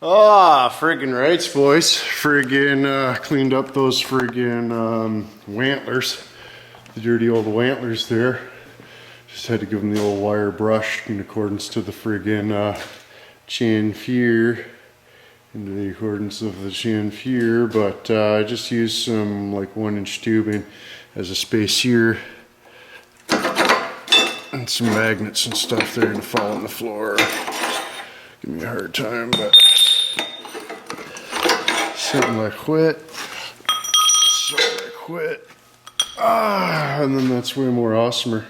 Ah, friggin' rights, boys. Friggin' cleaned up those friggin' wantlers. The dirty old wantlers there. Just had to give them the old wire brush in accordance to the friggin' chamfer. Into the accordance of the chamfer, but I just used some like 1-inch tubing as a spacer. And some magnets and stuff. They're gonna fall on the floor. Give me a hard time, but something like quit. So I quit. And then that's way more awesomer.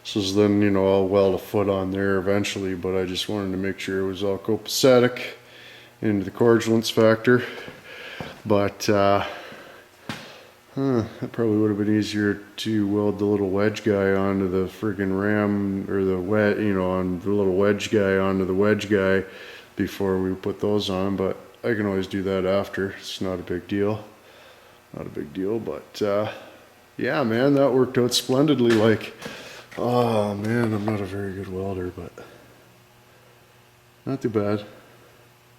So then, you know, I'll weld a foot on there eventually, but I just wanted to make sure it was all copacetic into the cordialence factor. But that probably would have been easier to weld the little wedge guy onto the friggin' ram, or the wedge, you know, on the little wedge guy onto the wedge guy before we put those on. But I can always do that after. It's not a big deal. Not a big deal, but yeah, man, that worked out splendidly. Like, oh man, I'm not a very good welder, but not too bad.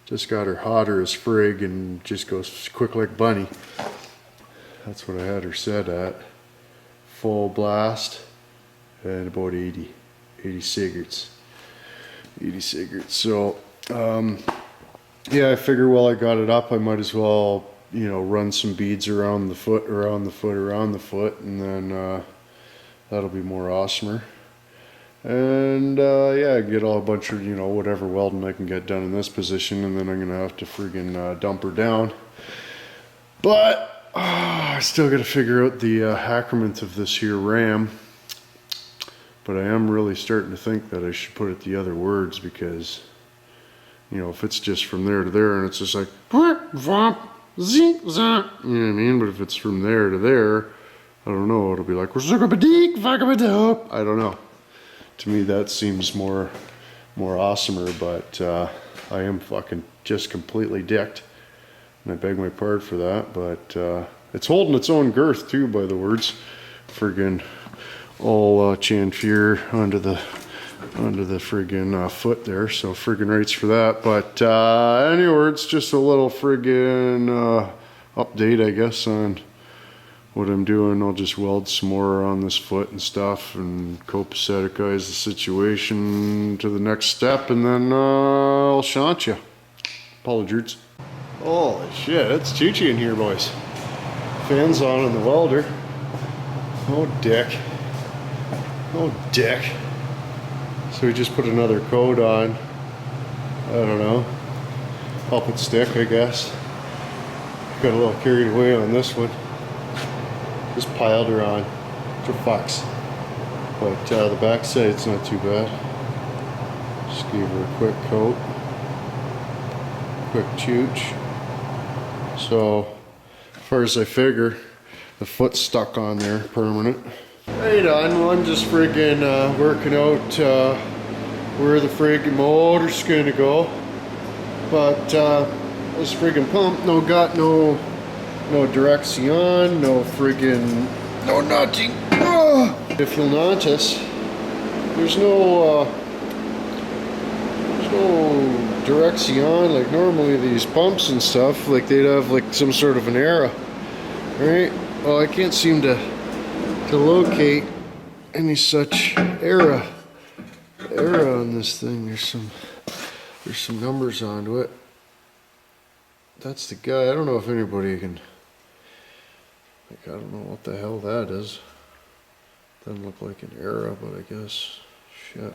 Just got her hotter as frig and just goes quick like bunny. That's what I had her set at. Full blast and about 80 cigarettes. 80 cigarettes. So yeah, I figure while I got it up, I might as well, you know, run some beads around the foot, and then that'll be more awesomer. And yeah, get all a bunch of, you know, whatever welding I can get done in this position, and then I'm gonna have to friggin' dump her down. But I still gotta figure out the accrement of this here ram. But I am really starting to think that I should put it the other words, because, you know, if it's just from there to there and it's just like, you know what I mean? But if it's from there to there, I don't know, it'll be like, I don't know. To me, that seems more awesomer, but I am fucking just completely dicked. And I beg my pardon for that, but it's holding its own girth too, by the words. Friggin' all chamfer onto the friggin' foot there, so friggin' rights for that. But anyway, it's just a little friggin' update, I guess, on what I'm doing. I'll just weld some more on this foot and stuff and copaceticize the situation to the next step, and then I'll shant you. Apologies. Holy shit, it's Chi-Chi in here, boys. Fans on the welder. Oh dick. Oh dick. So we just put another coat on. I don't know. Help it stick, I guess. Got a little carried away on this one. Just piled her on for fucks. But the back side's not too bad. Just gave her a quick coat. Quick chooch. So, as far as I figure, the foot's stuck on there permanent. Right on, well, I'm just friggin' working out where the friggin' motor's gonna go. But this friggin' pump, no direction, no friggin', no nothing. If you'll notice, there's no direction. Like normally these pumps and stuff, like they'd have like some sort of an arrow, right? Well, I can't seem to locate any such arrow on this thing. There's some numbers onto it. That's the guy. I don't know if anybody can, like, I don't know what the hell that is. Doesn't look like an arrow, but I guess, shit.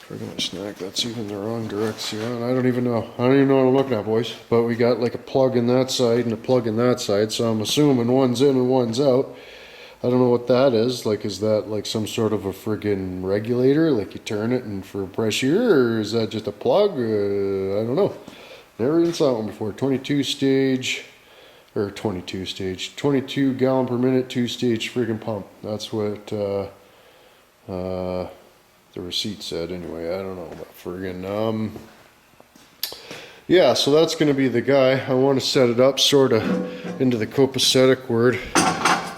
Friggin' my snack, that's even the wrong direction. I don't even know what I'm looking at, boys. But we got like a plug in that side and a plug in that side, so I'm assuming one's in and one's out. I don't know what that is. Like, is that like some sort of a friggin' regulator? Like you turn it and for pressure, or is that just a plug? I don't know. Never even saw one before. 22 gallon per minute, 2-stage friggin' pump. That's what the receipt said anyway. I don't know about friggin' yeah, so that's gonna be the guy. I want to set it up sort of into the copacetic word,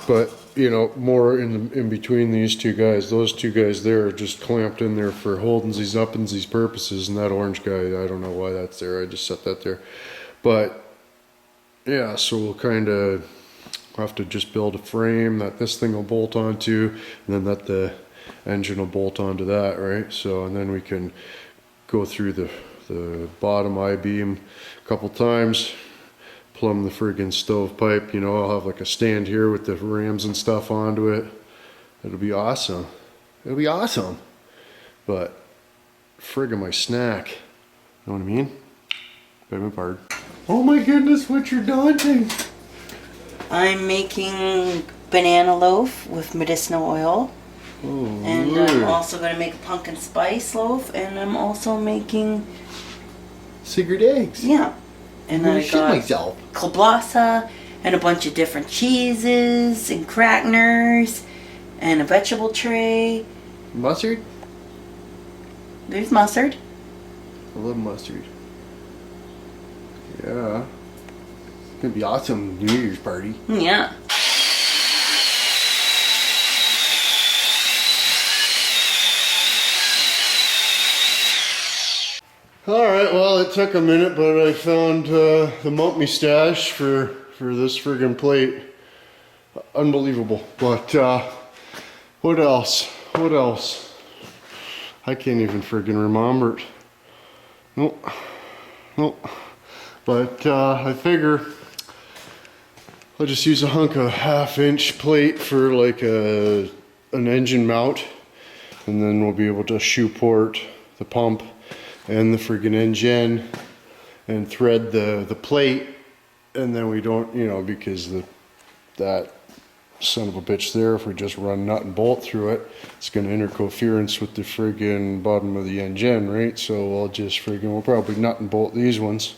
but you know, more in between these two guys. Those two guys there are just clamped in there for holdingsies, uppinsies purposes, and that orange guy, I don't know why that's there. I just set that there. But yeah, so we'll kind of have to just build a frame that this thing will bolt onto, and then that the engine will bolt onto that, right? So, and then we can go through the bottom I-beam a couple times, plumb the friggin' stovepipe. You know, I'll have like a stand here with the rams and stuff onto it. It'll be awesome. It'll be awesome. But friggin' my snack. You know what I mean? Beg my pardon. Oh my goodness, what you're daunting. I'm making banana loaf with medicinal oil. Oh, And Lord. I'm also going to make a pumpkin spice loaf, and I'm also making... Secret eggs. Yeah. And then I shit got myself. kielbasa, and a bunch of different cheeses, and crackers, and a vegetable tray. Mustard? There's mustard. I love mustard. Yeah. It's gonna be awesome New Year's party. Yeah. Alright, well it took a minute, but I found the mumpy stash for this friggin' plate. Unbelievable. But what else? What else? I can't even friggin' remember it. Nope. Nope. But I figure I'll just use a hunk of 1/2-inch plate for like an engine mount, and then we'll be able to shoe port the pump and the friggin' engine and thread the plate, and then we don't, you know, because that son of a bitch there, if we just run nut and bolt through it, it's going to interference with the friggin' bottom of the engine, right? So we'll probably nut and bolt these ones.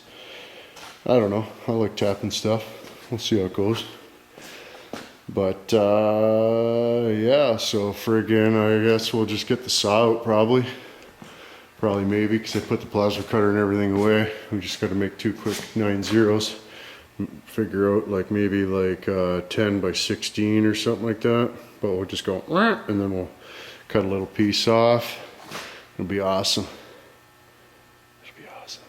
I don't know, I like tapping stuff. We'll see how it goes. But yeah, so friggin' I guess we'll just get the saw out probably maybe, because I put the plasma cutter and everything away. We just got to make 2 quick 9/0s, figure out like maybe like 10 by 16 or something like that. But we'll just go and then we'll cut a little piece off. It'll be awesome. It'll be awesome.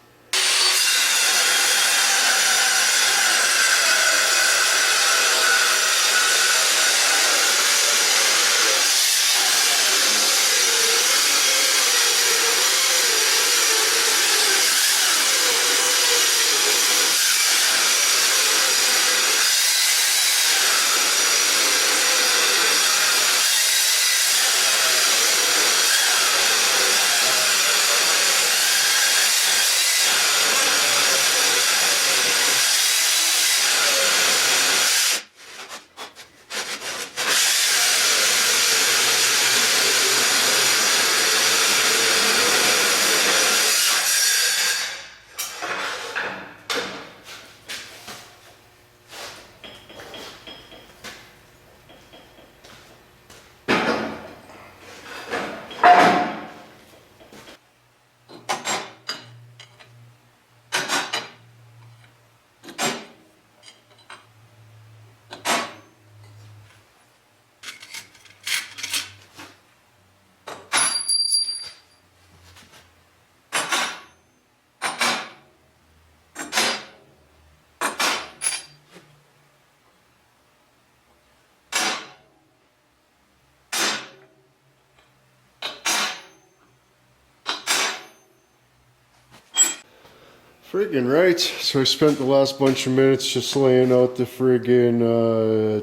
Friggin' right. So I spent the last bunch of minutes just laying out the friggin'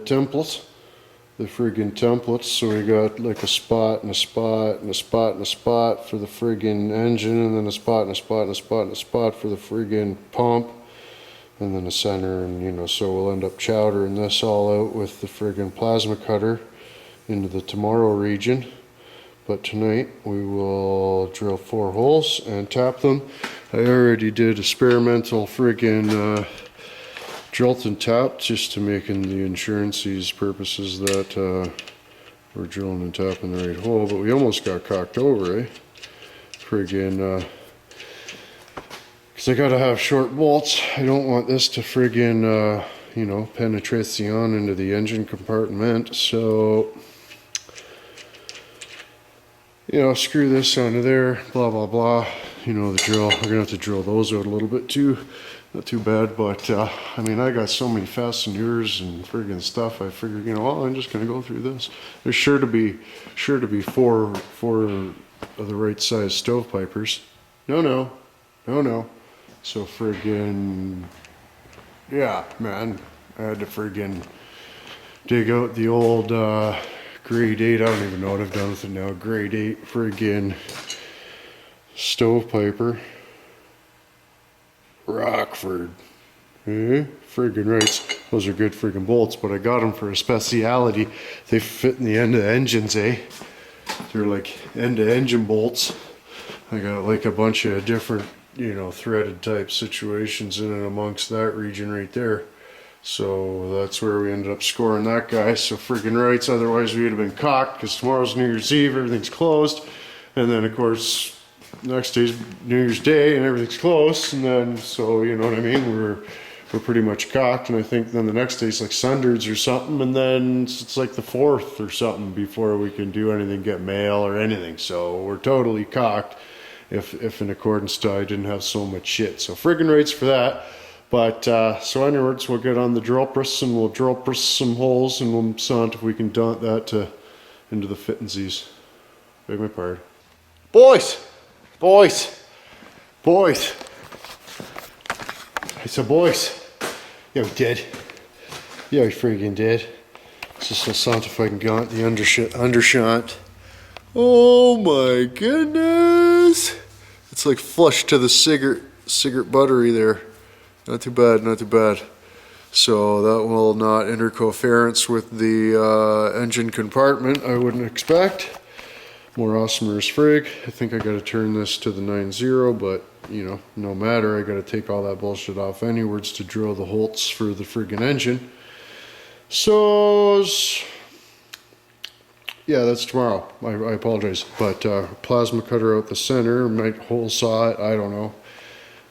templates. The friggin' templates. So we got like a spot and a spot and a spot and a spot for the friggin' engine, and then a spot and a spot and a spot and a spot for the friggin' pump, and then a center, and you know, so we'll end up chowdering this all out with the friggin' plasma cutter into the tomorrow region. But tonight we will drill 4 holes and tap them. I already did experimental friggin' drill and tap just to making the insurances purposes that we're drilling and tapping the right hole, but we almost got cocked over, eh? Friggin' because I gotta have short bolts. I don't want this to friggin' you know, penetration into the engine compartment. So, you know, screw this onto there, blah, blah, blah. You know the drill. We're gonna have to drill those out a little bit too. Not too bad, but I mean, I got so many fasteners and friggin' stuff. I figured, you know, well, I'm just gonna go through this. There's sure to be four of the right size stovepipers. No. So friggin', yeah, man, I had to friggin' dig out the old grade 8. I don't even know what I've done with it now. Grade 8 friggin' stovepiper. Rockford. Friggin' rights. Those are good friggin' bolts, but I got them for a speciality. They fit in the end of the engines, eh? They're like end of engine bolts. I got like a bunch of different, you know, threaded type situations in and amongst that region right there. So that's where we ended up scoring that guy. So friggin' rights, otherwise we would have been cocked because tomorrow's New Year's Eve, everything's closed. And then of course, next day's New Year's Day and everything's closed. And then, so you know what I mean, we're pretty much cocked. And I think then the next day's like Sundays or something. And then it's like the 4th or something before we can do anything, get mail or anything. So we're totally cocked if in accordance to I didn't have so much shit. So friggin' rates for that. But so anyways, we'll get on the drill press and we'll drill press some holes and we'll see if we can dot that into the fittingsies. Beg my pardon. Boys! I said boys. Yeah, we did. Yeah, we friggin' did. Just so sound if I can get the undershot. Oh my goodness! It's like flush to the cigarette buttery there. Not too bad, not too bad. So that will not interference with the engine compartment, I wouldn't expect. More awesomer as frig. I think I gotta turn this to the 9-0, but you know, no matter. I gotta take all that bullshit off anywards to drill the holts for the friggin' engine. So, yeah, that's tomorrow. I apologize. But plasma cutter out the center, might hole saw it, I don't know.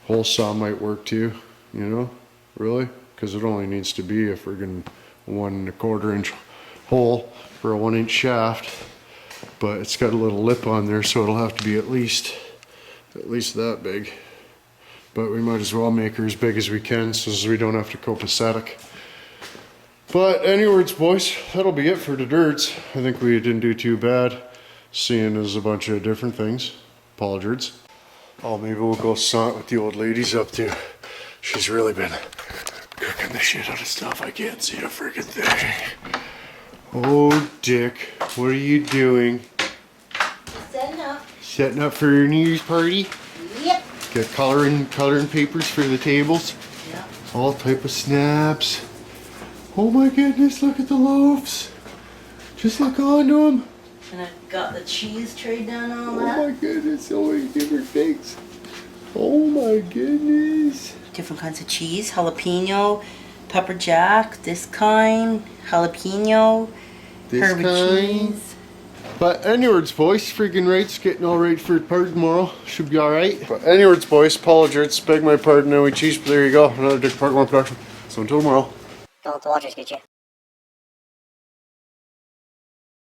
Hole saw might work too, you know, really? Because it only needs to be a friggin' 1 1/4 inch hole for a 1-inch shaft. But it's got a little lip on there, so it'll have to be at least that big. But we might as well make her as big as we can so as we don't have to copacetic. But anyways, boys, that'll be it for the dirts. I think we didn't do too bad, seeing as a bunch of different things. Apologies. Oh, maybe we'll go saw what the old lady's up to. She's really been cooking the shit out of stuff. I can't see a freaking thing. Oh, Dick, what are you doing? Setting up. Setting up for your New Year's party? Yep. Got coloring papers for the tables? Yep. All type of snaps. Oh my goodness, look at the loaves. Just look onto them. And I've got the cheese tray down and all Oh that. my goodness, so many different things. Oh my goodness. Different kinds of cheese, jalapeno, pepper jack, this kind, jalapeno, This Herbie kind. cheese. But anyways, boys, freaking rates getting all right for the party tomorrow. Should be all right. But anyways, boys, apologies. Beg my pardon. Now we cheese. But there you go. Another Dick Part 1 production. So until tomorrow. Don't let the Watchers get you.